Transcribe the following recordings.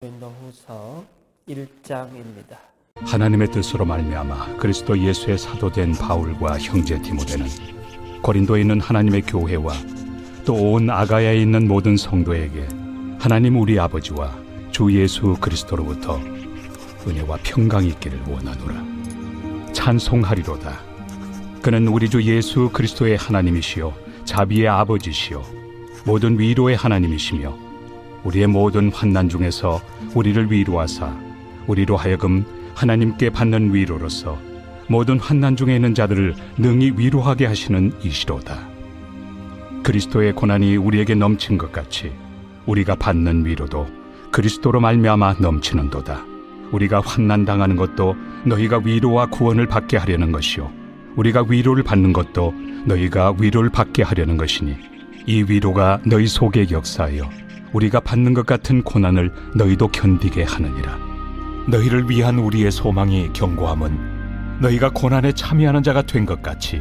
고린도후서 1장입니다. 하나님의 뜻으로 말미암아 그리스도 예수의 사도된 바울과 형제 디모데는 고린도에 있는 하나님의 교회와 또 온 아가야에 있는 모든 성도에게 하나님 우리 아버지와 주 예수 그리스도로부터 은혜와 평강이 있기를 원하노라. 찬송하리로다. 그는 우리 주 예수 그리스도의 하나님이시요 자비의 아버지시요 모든 위로의 하나님이시며 우리의 모든 환난 중에서 우리를 위로하사 우리로 하여금 하나님께 받는 위로로서 모든 환난 중에 있는 자들을 능히 위로하게 하시는 이시로다. 그리스도의 고난이 우리에게 넘친 것 같이 우리가 받는 위로도 그리스도로 말미암아 넘치는도다. 우리가 환난 당하는 것도 너희가 위로와 구원을 받게 하려는 것이요 우리가 위로를 받는 것도 너희가 위로를 받게 하려는 것이니 이 위로가 너희 속에 역사하여 우리가 받는 것 같은 고난을 너희도 견디게 하느니라. 너희를 위한 우리의 소망이 견고함은 너희가 고난에 참여하는 자가 된 것 같이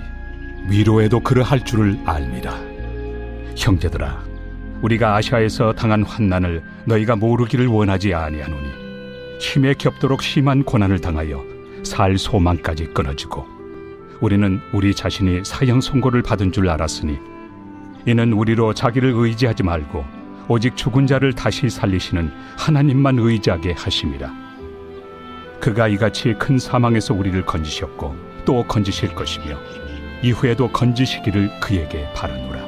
위로에도 그러할 줄을 알미라. 형제들아, 우리가 아시아에서 당한 환난을 너희가 모르기를 원하지 아니하노니 힘에 겹도록 심한 고난을 당하여 살 소망까지 끊어지고 우리는 우리 자신이 사형 선고를 받은 줄 알았으니 이는 우리로 자기를 의지하지 말고 오직 죽은 자를 다시 살리시는 하나님만 의지하게 하심이라. 그가 이같이 큰 사망에서 우리를 건지셨고 또 건지실 것이며 이후에도 건지시기를 그에게 바라노라.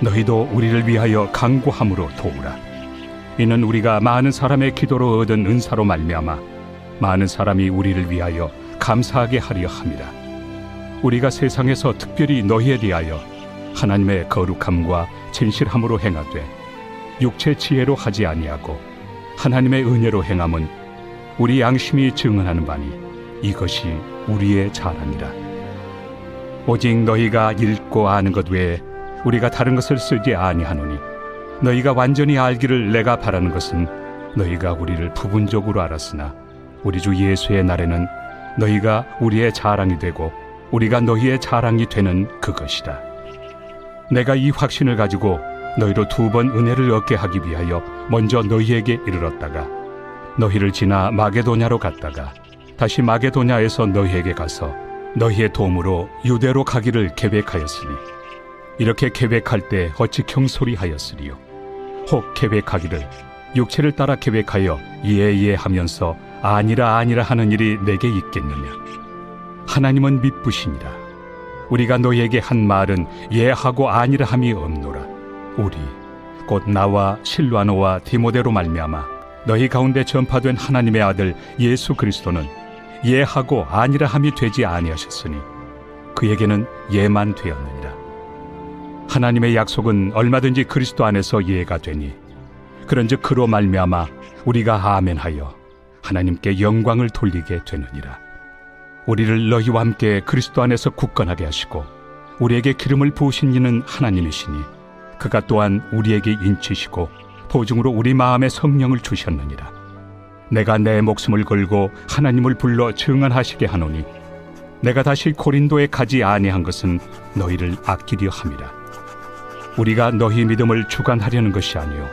너희도 우리를 위하여 간구함으로 도우라. 이는 우리가 많은 사람의 기도로 얻은 은사로 말미암아 많은 사람이 우리를 위하여 감사하게 하려 함이라. 우리가 세상에서 특별히 너희에 대하여 하나님의 거룩함과 진실함으로 행하되 육체 지혜로 하지 아니하고 하나님의 은혜로 행함은 우리 양심이 증언하는 바니 이것이 우리의 자랑이라. 오직 너희가 읽고 아는 것 외에 우리가 다른 것을 쓰지 아니하노니 너희가 완전히 알기를 내가 바라는 것은 너희가 우리를 부분적으로 알았으나 우리 주 예수의 날에는 너희가 우리의 자랑이 되고 우리가 너희의 자랑이 되는 그것이다. 내가 이 확신을 가지고 너희로 2번 은혜를 얻게 하기 위하여 먼저 너희에게 이르렀다가 너희를 지나 마게도냐로 갔다가 다시 마게도냐에서 너희에게 가서 너희의 도움으로 유대로 가기를 계획하였으니 이렇게 계획할 때 어찌 경솔이하였으리요. 혹 계획하기를 육체를 따라 계획하여 예 하면서 아니라 하는 일이 내게 있겠느냐. 하나님은 미쁘시니라. 우리가 너희에게 한 말은 예하고 아니라 함이 없노라. 우리 곧 나와 실와노와 디모데로 말미암아 너희 가운데 전파된 하나님의 아들 예수 그리스도는 예하고 아니라 함이 되지 아니하셨으니 그에게는 예만 되었느니라. 하나님의 약속은 얼마든지 그리스도 안에서 예가 되니 그런즉 그로 말미암아 우리가 아멘하여 하나님께 영광을 돌리게 되느니라. 우리를 너희와 함께 그리스도 안에서 굳건하게 하시고 우리에게 기름을 부으신 이는 하나님이시니 그가 또한 우리에게 인치시고 보증으로 우리 마음에 성령을 주셨느니라. 내가 내 목숨을 걸고 하나님을 불러 증언하시게 하노니 내가 다시 고린도에 가지 아니한 것은 너희를 아끼려 함이라. 우리가 너희 믿음을 주관하려는 것이 아니요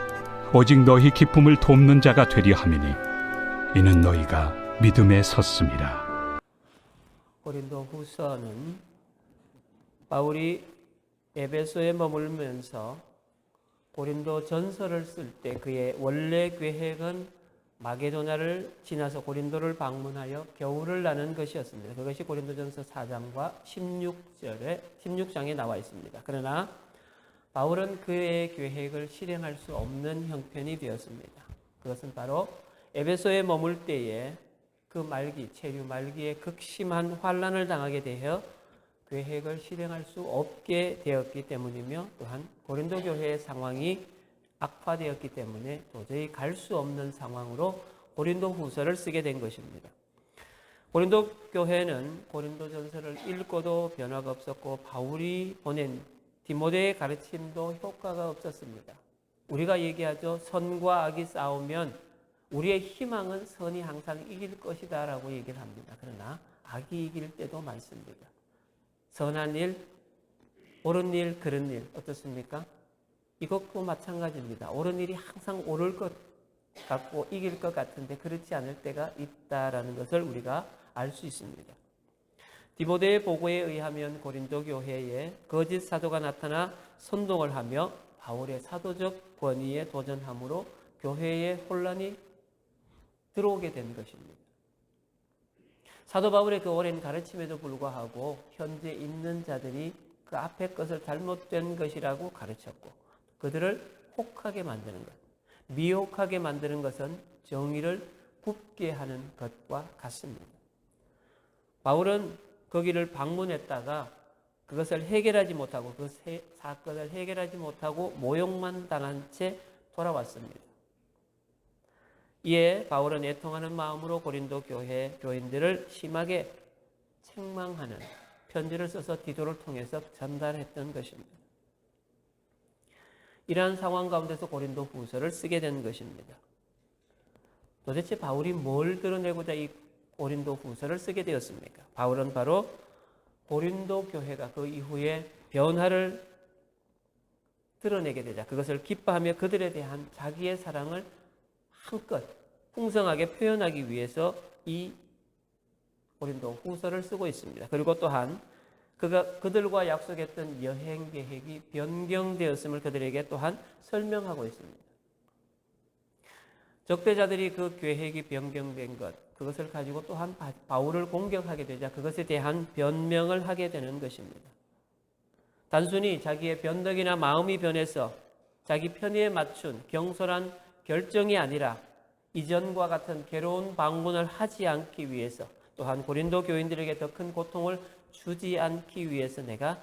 오직 너희 기쁨을 돕는 자가 되려 함이니 이는 너희가 믿음에 섰음이라. 고린도후서는 바울이 에베소에 머물면서 고린도 전서를 쓸 때 그의 원래 계획은 마게도냐를 지나서 고린도를 방문하여 겨울을 나는 것이었습니다. 그것이 고린도전서 4장과 16장에 나와 있습니다. 그러나 바울은 그의 계획을 실행할 수 없는 형편이 되었습니다. 그것은 바로 에베소에 머물 때에 그 말기, 체류 말기에 극심한 환난을 당하게 되어 계획을 실행할 수 없게 되었기 때문이며 또한 고린도 교회의 상황이 악화되었기 때문에 도저히 갈 수 없는 상황으로 고린도 후서를 쓰게 된 것입니다. 고린도 교회는 고린도 전서를 읽고도 변화가 없었고 바울이 보낸 디모데의 가르침도 효과가 없었습니다. 우리가 얘기하죠. 선과 악이 싸우면 우리의 희망은 선이 항상 이길 것이다 라고 얘기를 합니다. 그러나 악이 이길 때도 많습니다. 선한 일, 옳은 일, 그른 일 어떻습니까? 이것도 마찬가지입니다. 옳은 일이 항상 옳을 것 갖고 이길 것 같은데 그렇지 않을 때가 있다라는 것을 우리가 알 수 있습니다. 디모데의 보고에 의하면 고린도 교회에 거짓 사도가 나타나 선동을 하며 바울의 사도적 권위에 도전함으로 교회에 혼란이 들어오게 된 것입니다. 사도 바울의 그 오랜 가르침에도 불구하고 현재 있는 자들이 그 앞에 것을 잘못된 것이라고 가르쳤고 그들을 혹하게 만드는 것, 미혹하게 만드는 것은 정의를 굽게 하는 것과 같습니다. 바울은 거기를 방문했다가 그것을 해결하지 못하고 그 사건을 해결하지 못하고 모욕만 당한 채 돌아왔습니다. 이에 바울은 애통하는 마음으로 고린도 교회 교인들을 심하게 책망하는 편지를 써서 디도를 통해서 전달했던 것입니다. 이러한 상황 가운데서 고린도 후서를 쓰게 된 것입니다. 도대체 바울이 뭘 드러내고자 이 고린도 후서를 쓰게 되었습니까? 바울은 바로 고린도 교회가 그 이후에 변화를 드러내게 되자 그것을 기뻐하며 그들에 대한 자기의 사랑을 한껏 풍성하게 표현하기 위해서 이 고린도 후서를 쓰고 있습니다. 그리고 또한 그들과 약속했던 여행 계획이 변경되었음을 그들에게 또한 설명하고 있습니다. 적대자들이 그 계획이 변경된 것, 그것을 가지고 또한 바울을 공격하게 되자 그것에 대한 변명을 하게 되는 것입니다. 단순히 자기의 변덕이나 마음이 변해서 자기 편의에 맞춘 경솔한 결정이 아니라 이전과 같은 괴로운 방문을 하지 않기 위해서 또한 고린도 교인들에게 더 큰 고통을 주지 않기 위해서 내가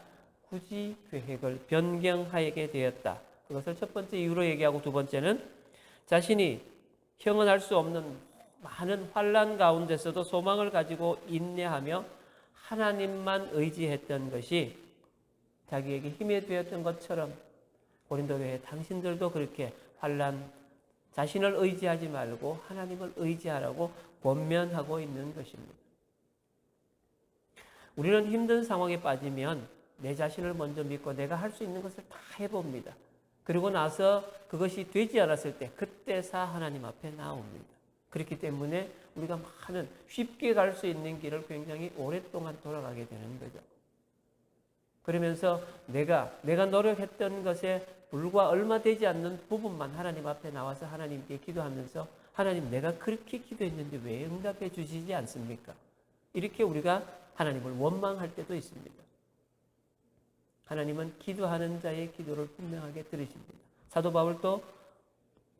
굳이 계획을 변경하게 되었다. 그것을 첫 번째 이유로 얘기하고 두 번째는 자신이 형언할 수 없는 많은 환난 가운데서도 소망을 가지고 인내하며 하나님만 의지했던 것이 자기에게 힘이 되었던 것처럼 고린도 교회 당신들도 그렇게 환난 자신을 의지하지 말고 하나님을 의지하라고 권면하고 있는 것입니다. 우리는 힘든 상황에 빠지면 내 자신을 먼저 믿고 내가 할 수 있는 것을 다 해봅니다. 그리고 나서 그것이 되지 않았을 때 그때서 하나님 앞에 나옵니다. 그렇기 때문에 우리가 많은 쉽게 갈 수 있는 길을 굉장히 오랫동안 돌아가게 되는 거죠. 그러면서 내가 노력했던 것에 불과 얼마 되지 않는 부분만 하나님 앞에 나와서 하나님께 기도하면서 하나님 내가 그렇게 기도했는데 왜 응답해 주시지 않습니까? 이렇게 우리가 하나님을 원망할 때도 있습니다. 하나님은 기도하는 자의 기도를 분명하게 들으십니다. 사도 바울도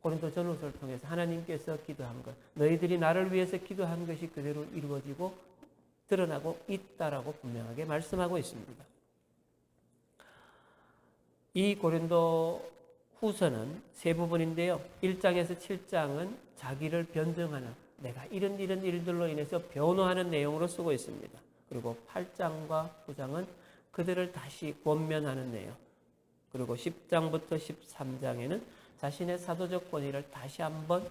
고린도 전후서를 통해서 하나님께서 기도한 것, 너희들이 나를 위해서 기도한 것이 그대로 이루어지고 드러나고 있다라고 분명하게 말씀하고 있습니다. 이 고린도 후서는 세 부분인데요. 1장에서 7장은 자기를 변증하는 내가 이런 일들로 인해서 변호하는 내용으로 쓰고 있습니다. 그리고 8장과 9장은 그들을 다시 권면하는 내용. 그리고 10장부터 13장에는 자신의 사도적 권위를 다시 한번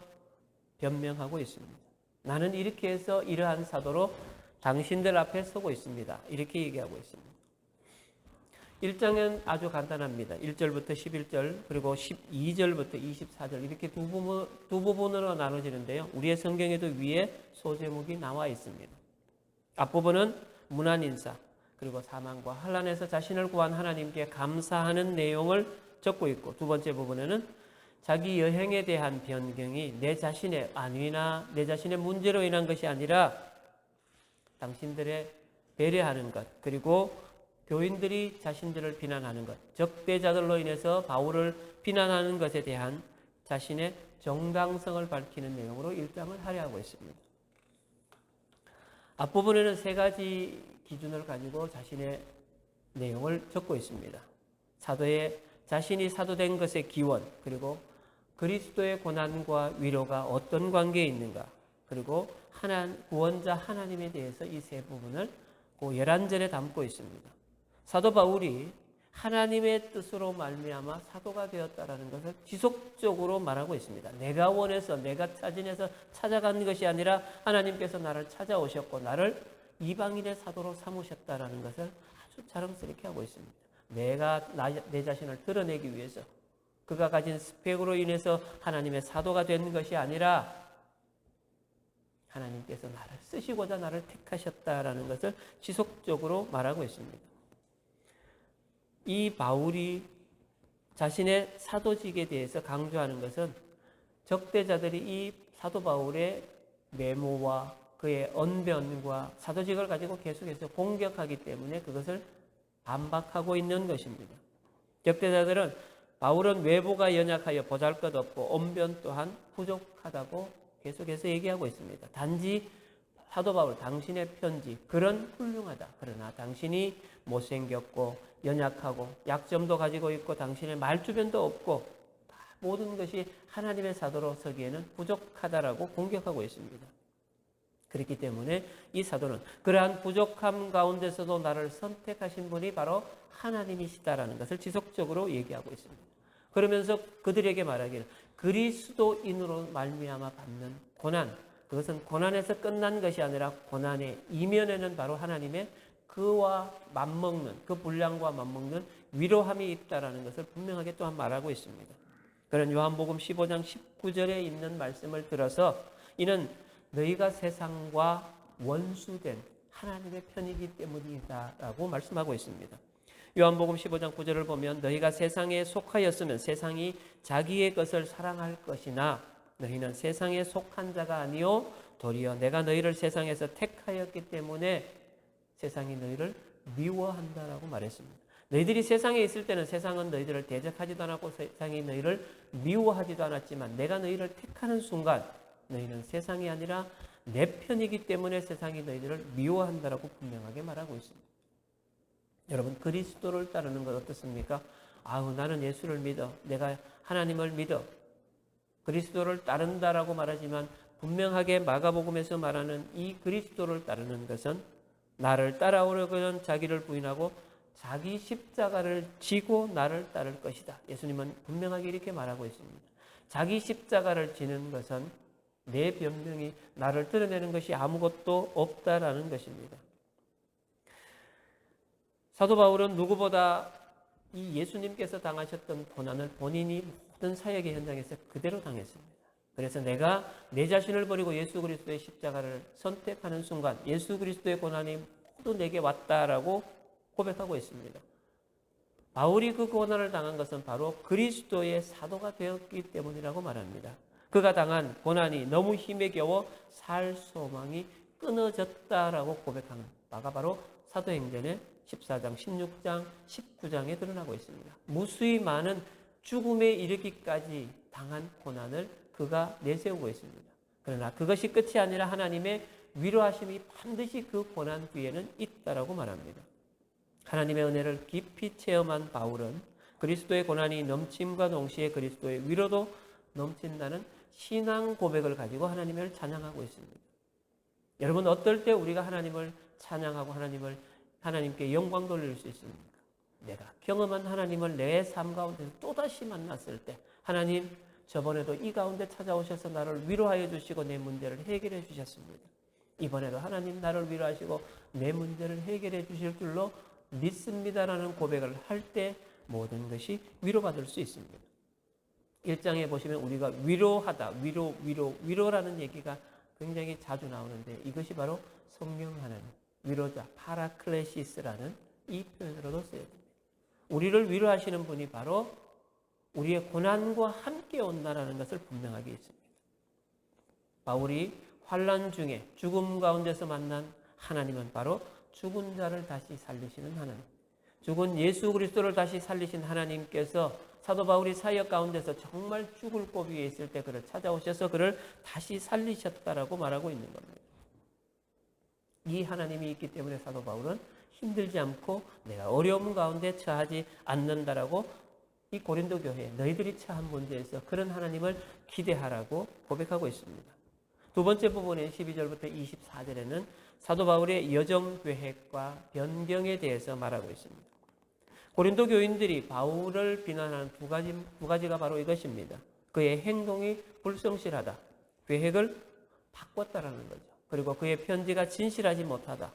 변명하고 있습니다. 나는 이렇게 해서 이러한 사도로 당신들 앞에 서고 있습니다. 이렇게 얘기하고 있습니다. 1장은 아주 간단합니다. 1절부터 11절 그리고 12절부터 24절 이렇게 두 부분으로 나눠지는데요. 우리의 성경에도 위에 소제목이 나와 있습니다. 앞부분은 문안 인사 그리고 사망과 환난에서 자신을 구한 하나님께 감사하는 내용을 적고 있고 두 번째 부분에는 자기 여행에 대한 변경이 내 자신의 안위나 내 자신의 문제로 인한 것이 아니라 당신들의 배려하는 것 그리고 교인들이 자신들을 비난하는 것, 적대자들로 인해서 바울을 비난하는 것에 대한 자신의 정당성을 밝히는 내용으로 1장을 할애하고 있습니다. 앞부분에는 세 가지 기준을 가지고 자신의 내용을 적고 있습니다. 자신이 사도된 것의 기원, 그리고 그리스도의 고난과 위로가 어떤 관계에 있는가, 그리고 구원자 하나님에 대해서 이 세 부분을 그 11절에 담고 있습니다. 사도 바울이 하나님의 뜻으로 말미암아 사도가 되었다라는 것을 지속적으로 말하고 있습니다. 내가 원해서 내가 자진해서 찾아간 것이 아니라 하나님께서 나를 찾아오셨고 나를 이방인의 사도로 삼으셨다라는 것을 아주 자랑스럽게 하고 있습니다. 내가 내 자신을 드러내기 위해서 그가 가진 스펙으로 인해서 하나님의 사도가 된 것이 아니라 하나님께서 나를 쓰시고자 나를 택하셨다라는 것을 지속적으로 말하고 있습니다. 이 바울이 자신의 사도직에 대해서 강조하는 것은 적대자들이 이 사도 바울의 메모와 그의 언변과 사도직을 가지고 계속해서 공격하기 때문에 그것을 반박하고 있는 것입니다. 적대자들은 바울은 외모가 연약하여 보잘것없고 언변 또한 부족하다고 계속해서 얘기하고 있습니다. 단지 사도 바울 당신의 편지 그런 훌륭하다. 그러나 당신이 못생겼고 연약하고 약점도 가지고 있고 당신의 말주변도 없고 모든 것이 하나님의 사도로 서기에는 부족하다라고 공격하고 있습니다. 그렇기 때문에 이 사도는 그러한 부족함 가운데서도 나를 선택하신 분이 바로 하나님이시다라는 것을 지속적으로 얘기하고 있습니다. 그러면서 그들에게 말하기를 그리스도인으로 말미암아 받는 고난, 그것은 고난에서 끝난 것이 아니라 고난의 이면에는 바로 하나님의 그와 맞먹는, 그 분량과 맞먹는 위로함이 있다라는 것을 분명하게 또한 말하고 있습니다. 그런 요한복음 15장 19절에 있는 말씀을 들어서 이는 너희가 세상과 원수된 하나님의 편이기 때문이다라고 말씀하고 있습니다. 요한복음 15장 9절을 보면 너희가 세상에 속하였으면 세상이 자기의 것을 사랑할 것이나 너희는 세상에 속한 자가 아니요 도리어 내가 너희를 세상에서 택하였기 때문에 세상이 너희를 미워한다라고 말했습니다. 너희들이 세상에 있을 때는 세상은 너희들을 대적하지도 않았고 세상이 너희를 미워하지도 않았지만 내가 너희를 택하는 순간 너희는 세상이 아니라 내 편이기 때문에 세상이 너희들을 미워한다라고 분명하게 말하고 있습니다. 여러분 그리스도를 따르는 것 어떻습니까? 나는 예수를 믿어. 내가 하나님을 믿어. 그리스도를 따른다라고 말하지만 분명하게 마가복음에서 말하는 이 그리스도를 따르는 것은 나를 따라오려거든 자기를 부인하고 자기 십자가를 지고 나를 따를 것이다. 예수님은 분명하게 이렇게 말하고 있습니다. 자기 십자가를 지는 것은 내 변명이 나를 드러내는 것이 아무것도 없다라는 것입니다. 사도 바울은 누구보다 이 예수님께서 당하셨던 고난을 본인이 모든 사역의 현장에서 그대로 당했습니다. 그래서 내가 내 자신을 버리고 예수 그리스도의 십자가를 선택하는 순간 예수 그리스도의 고난이 모두 내게 왔다라고 고백하고 있습니다. 바울이 그 고난을 당한 것은 바로 그리스도의 사도가 되었기 때문이라고 말합니다. 그가 당한 고난이 너무 힘에 겨워 살 소망이 끊어졌다라고 고백하는 바가 바로 사도행전의 14장, 16장, 19장에 드러나고 있습니다. 무수히 많은 죽음에 이르기까지 당한 고난을 그가 내세우고 있습니다. 그러나 그것이 끝이 아니라 하나님의 위로하심이 반드시 그 고난 뒤에는 있다라고 말합니다. 하나님의 은혜를 깊이 체험한 바울은 그리스도의 고난이 넘침과 동시에 그리스도의 위로도 넘친다는 신앙 고백을 가지고 하나님을 찬양하고 있습니다. 여러분 어떨 때 우리가 하나님을 찬양하고 하나님께 영광 돌릴 수 있습니까? 내가 경험한 하나님을 내 삶 가운데서 또다시 만났을 때 하나님 저번에도 이 가운데 찾아오셔서 나를 위로하여 주시고 내 문제를 해결해 주셨습니다. 이번에도 하나님 나를 위로하시고 내 문제를 해결해 주실 줄로 믿습니다라는 고백을 할 때 모든 것이 위로받을 수 있습니다. 1장에 보시면 우리가 위로하다, 위로라는 얘기가 굉장히 자주 나오는데 이것이 바로 성령 하나님, 위로자, 파라클레시스라는 이 표현으로도 쓰여집니다. 우리를 위로하시는 분이 바로 우리의 고난과 함께 온다라는 것을 분명하게 있습니다. 바울이 환난 중에 죽음 가운데서 만난 하나님은 바로 죽은 자를 다시 살리시는 하나님, 죽은 예수 그리스도를 다시 살리신 하나님께서 사도 바울이 사역 가운데서 정말 죽을 고비에 있을 때 그를 찾아오셔서 그를 다시 살리셨다라고 말하고 있는 겁니다. 이 하나님이 있기 때문에 사도 바울은 힘들지 않고 내가 어려움 가운데 처하지 않는다라고 이 고린도 교회에 너희들이 처한 문제에서 그런 하나님을 기대하라고 고백하고 있습니다. 두 번째 부분인 12절부터 24절에는 사도 바울의 여정 계획과 변경에 대해서 말하고 있습니다. 고린도 교인들이 바울을 비난하는 두 가지가 바로 이것입니다. 그의 행동이 불성실하다. 계획을 바꿨다라는 거죠. 그리고 그의 편지가 진실하지 못하다.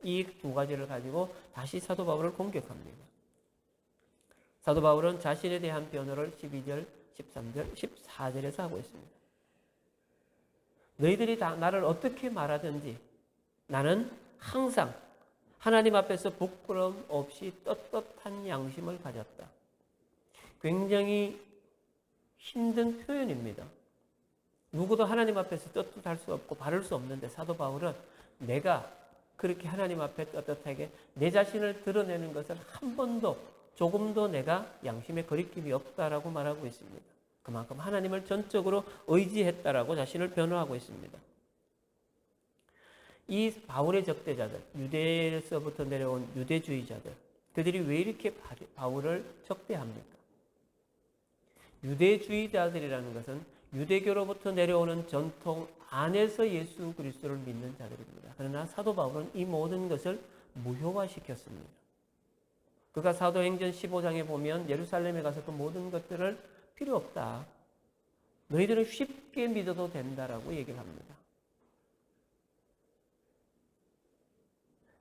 이 두 가지를 가지고 다시 사도 바울을 공격합니다. 사도 바울은 자신에 대한 변호를 12절, 13절, 14절에서 하고 있습니다. 너희들이 다 나를 어떻게 말하든지 나는 항상 하나님 앞에서 부끄러움 없이 떳떳한 양심을 가졌다. 굉장히 힘든 표현입니다. 누구도 하나님 앞에서 떳떳할 수 없고 바를 수 없는데 사도 바울은 내가 그렇게 하나님 앞에 떳떳하게 내 자신을 드러내는 것을 한 번도 조금도 내가 양심에 거리낌이 없다라고 말하고 있습니다. 그만큼 하나님을 전적으로 의지했다라고 자신을 변호하고 있습니다. 이 바울의 적대자들, 유대에서부터 내려온 유대주의자들, 그들이 왜 이렇게 바울을 적대합니까? 유대주의자들이라는 것은 유대교로부터 내려오는 전통 안에서 예수 그리스도를 믿는 자들입니다. 그러나 사도 바울은 이 모든 것을 무효화시켰습니다. 그가 사도행전 15장에 보면 예루살렘에 가서 그 모든 것들을 필요 없다. 너희들은 쉽게 믿어도 된다라고 얘기를 합니다.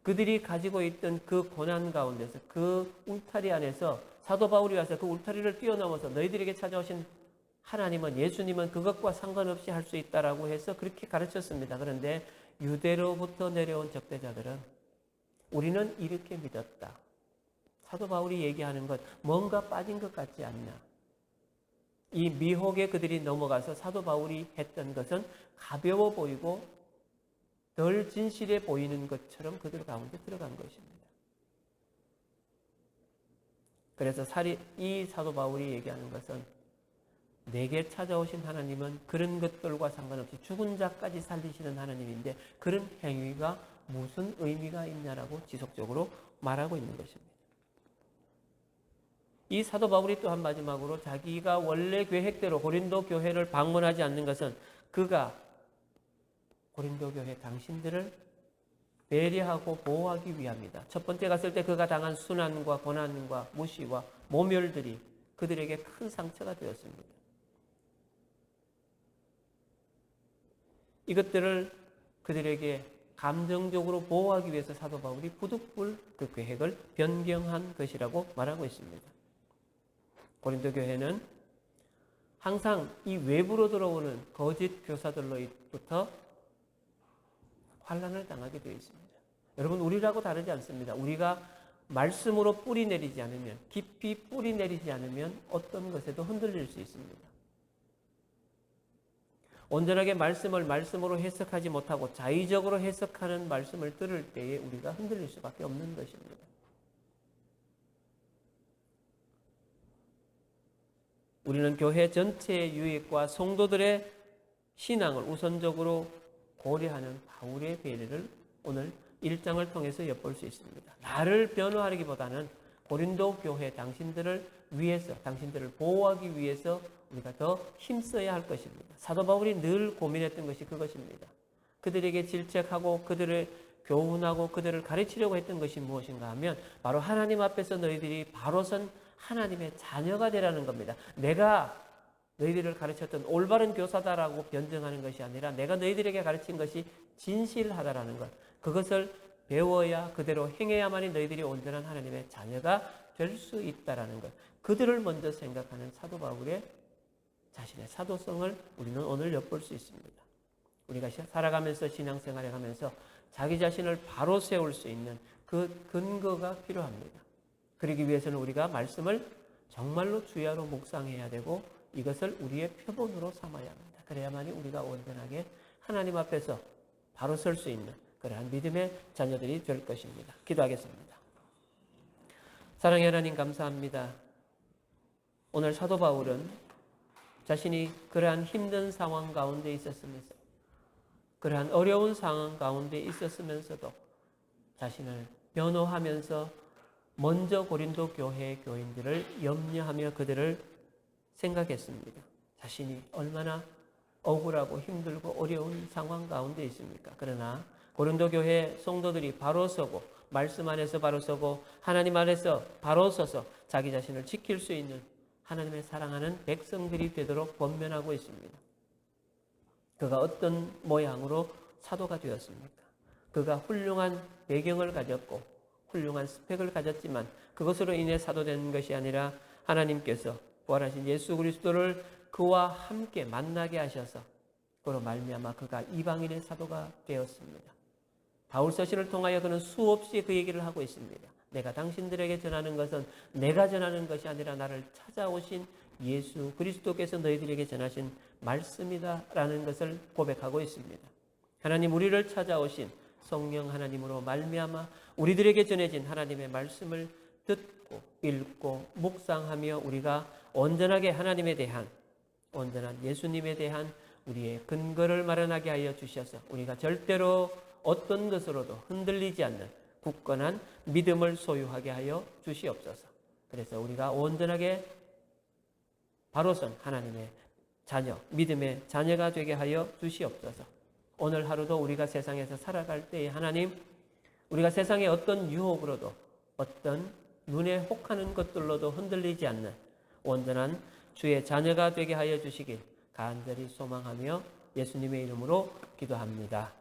그들이 가지고 있던 그 고난 가운데서 그 울타리 안에서 사도 바울이 와서 그 울타리를 뛰어넘어서 너희들에게 찾아오신 하나님은, 예수님은 그것과 상관없이 할 수 있다라고 해서 그렇게 가르쳤습니다. 그런데 유대로부터 내려온 적대자들은 우리는 이렇게 믿었다. 사도 바울이 얘기하는 것 뭔가 빠진 것 같지 않냐. 이 미혹에 그들이 넘어가서 사도 바울이 했던 것은 가벼워 보이고 덜 진실해 보이는 것처럼 그들 가운데 들어간 것입니다. 그래서 이 사도 바울이 얘기하는 것은 내게 찾아오신 하나님은 그런 것들과 상관없이 죽은 자까지 살리시는 하나님인데 그런 행위가 무슨 의미가 있냐라고 지속적으로 말하고 있는 것입니다. 이 사도 바울이 또한 마지막으로 자기가 원래 계획대로 고린도 교회를 방문하지 않는 것은 그가 고린도 교회 당신들을 배려하고 보호하기 위함이다. 첫 번째 갔을 때 그가 당한 순환과 고난과 무시와 모멸들이 그들에게 큰 상처가 되었습니다. 이것들을 그들에게 감정적으로 보호하기 위해서 사도 바울이 부득불 그 계획을 변경한 것이라고 말하고 있습니다. 고린도 교회는 항상 이 외부로 들어오는 거짓 교사들로부터 환난을 당하게 되어 있습니다. 여러분, 우리라고 다르지 않습니다. 우리가 말씀으로 뿌리 내리지 않으면, 깊이 뿌리 내리지 않으면 어떤 것에도 흔들릴 수 있습니다. 온전하게 말씀을 말씀으로 해석하지 못하고 자의적으로 해석하는 말씀을 들을 때에 우리가 흔들릴 수밖에 없는 것입니다. 우리는 교회 전체의 유익과 성도들의 신앙을 우선적으로 고려하는 바울의 배려를 오늘 1장을 통해서 엿볼 수 있습니다. 나를 변호하기보다는 고린도 교회 당신들을 위해서, 당신들을 보호하기 위해서 우리가 더 힘써야 할 것입니다. 사도 바울이 늘 고민했던 것이 그것입니다. 그들에게 질책하고 그들을 교훈하고 그들을 가르치려고 했던 것이 무엇인가 하면 바로 하나님 앞에서 너희들이 바로선 하나님의 자녀가 되라는 겁니다. 내가 너희들을 가르쳤던 올바른 교사다라고 변증하는 것이 아니라 내가 너희들에게 가르친 것이 진실하다라는 것, 그것을 배워야 그대로 행해야만이 너희들이 온전한 하나님의 자녀가 될 수 있다라는 것, 그들을 먼저 생각하는 사도 바울의 자신의 사도성을 우리는 오늘 엿볼 수 있습니다. 우리가 살아가면서 신앙생활에 가면서 자기 자신을 바로 세울 수 있는 그 근거가 필요합니다. 그러기 위해서는 우리가 말씀을 정말로 주야로 묵상해야 되고 이것을 우리의 표본으로 삼아야 합니다. 그래야만이 우리가 온전하게 하나님 앞에서 바로 설 수 있는 그러한 믿음의 자녀들이 될 것입니다. 기도하겠습니다. 사랑의 하나님, 감사합니다. 오늘 사도 바울은 자신이 그러한 힘든 상황 가운데 있었으면서, 그러한 어려운 상황 가운데 있었으면서도 자신을 변호하면서 먼저 고린도 교회 교인들을 염려하며 그들을 생각했습니다. 자신이 얼마나 억울하고 힘들고 어려운 상황 가운데 있습니까? 그러나 고린도 교회 성도들이 바로 서고 말씀 안에서 바로 서고 하나님 안에서 바로 서서 자기 자신을 지킬 수 있는 하나님의 사랑하는 백성들이 되도록 권면하고 있습니다. 그가 어떤 모양으로 사도가 되었습니까? 그가 훌륭한 배경을 가졌고 훌륭한 스펙을 가졌지만 그것으로 인해 사도된 것이 아니라 하나님께서 부활하신 예수 그리스도를 그와 함께 만나게 하셔서 그로 말미암아 그가 이방인의 사도가 되었습니다. 바울 서신을 통하여 그는 수없이 그 얘기를 하고 있습니다. 내가 당신들에게 전하는 것은 내가 전하는 것이 아니라 나를 찾아오신 예수 그리스도께서 너희들에게 전하신 말씀이다라는 것을 고백하고 있습니다. 하나님 우리를 찾아오신 성령 하나님으로 말미암아 우리들에게 전해진 하나님의 말씀을 듣고 읽고 묵상하며 우리가 온전하게 하나님에 대한 온전한 예수님에 대한 우리의 근거를 마련하게 하여 주셔서 우리가 절대로 어떤 것으로도 흔들리지 않는 굳건한 믿음을 소유하게 하여 주시옵소서. 그래서 우리가 온전하게 바로선 하나님의 자녀, 믿음의 자녀가 되게 하여 주시옵소서. 오늘 하루도 우리가 세상에서 살아갈 때에 하나님, 우리가 세상의 어떤 유혹으로도 어떤 눈에 혹하는 것들로도 흔들리지 않는 온전한 주의 자녀가 되게 하여 주시길 간절히 소망하며 예수님의 이름으로 기도합니다.